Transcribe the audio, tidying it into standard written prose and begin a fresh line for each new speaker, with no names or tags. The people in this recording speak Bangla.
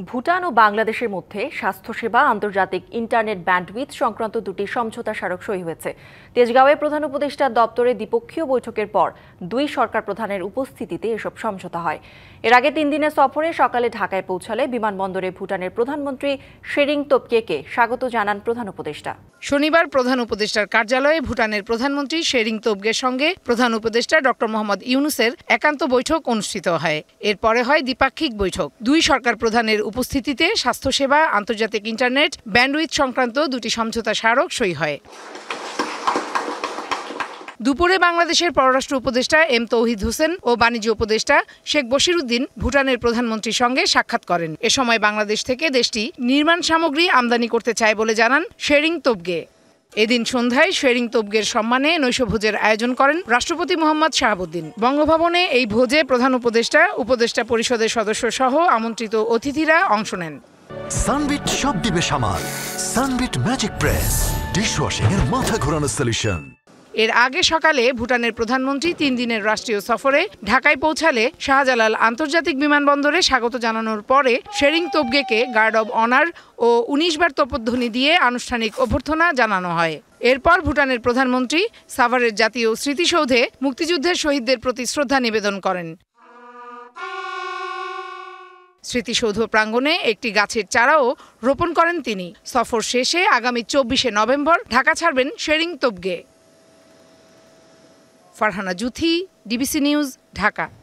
ভুটান ও বাংলাদেশের মধ্যে স্বাস্থ্যসেবা আন্তর্জাতিক ইন্টারনেট ব্যান্ডউইথ সংক্রান্ত দুটি সমঝোতা স্মারক সই হয়েছে। তেজগাঁওয়ে প্রধান উপদেষ্টার দপ্তরে দ্বিপক্ষীয় বৈঠকের পর দুই সরকার প্রধানের উপস্থিতিতে এসব সমঝোতা হয়। এর আগে 3 দিনের সফরে সকালে ঢাকায় পৌঁছালে বিমানবন্দরে ভুটানের প্রধানমন্ত্রী শেরিং তোবগেকে স্বাগত জানান প্রধান উপদেষ্টা।
শনিবার প্রধান উপদেষ্টার কার্যালয়ে ভুটানের প্রধানমন্ত্রী শেরিং তোবগের সঙ্গে প্রধান উপদেষ্টা ডক্টর মোহাম্মদ ইউনুসের একান্ত বৈঠক অনুষ্ঠিত হয়। এরপরে হয় দ্বিপাক্ষিক বৈঠক। দুই সরকার প্রধানের উপস্থিতিতে স্বাস্থ্যসেবা আন্তর্জাতিক ইন্টারনেট ব্যান্ডউইথ সংক্রান্ত দুটি সমঝোতা স্মারক সই হয়। দুপুরে বাংলাদেশের পররাষ্ট্র উপদেষ্টা এম তৌহিদ হোসেন ও বাণিজ্য উপদেষ্টা শেখ বশিরউদ্দিন ভুটানের প্রধানমন্ত্রীর সঙ্গে সাক্ষাৎ করেন। এ সময় বাংলাদেশ থেকে দেশটি নির্মাণ সামগ্রী আমদানি করতে চায় বলে জানান শেরিং তোবগে। এদিন সন্ধ্যায় শেরিং তোবগের সম্মানে নৈশভোজের আয়োজন করেন রাষ্ট্রপতি মোহাম্মদ শাহাবুদ্দিন। বঙ্গভবনে এই ভোজে প্রধান উপদেষ্টা পরিষদের সদস্য সহ আমন্ত্রিত অতিথিরা অংশ নেন।
সানবিট সব দিবে সামাল। সানবিট ম্যাজিক প্রেস ডিশওয়াশিং এর মাথা ঘোরানো সলিউশন।
এর আগে সকালে ভুটানের প্রধানমন্ত্রী 3 দিনের রাষ্ট্রীয় সফরে ঢাকায় পৌঁছালে শাহজালাল আন্তর্জাতিক বিমানবন্দরে স্বাগত জানানোর পরে শেরিং তোবগেকে গার্ড অব অনার ও 19 বার তোপধ্বনি দিয়ে আনুষ্ঠানিক অভ্যর্থনা জানানো হয়। এরপর ভুটানের প্রধানমন্ত্রী সাভারের জাতীয় স্মৃতিসৌধে মুক্তিযুদ্ধের শহীদদের প্রতি শ্রদ্ধা নিবেদন করেন। স্মৃতিসৌধ প্রাঙ্গণে একটি গাছের চারাও রোপণ করেন তিনি। সফর শেষে আগামী 24শে নভেম্বর ঢাকা ছাড়বেন শেরিং তোবগে। Farhana Juthi, DBC News, Dhaka.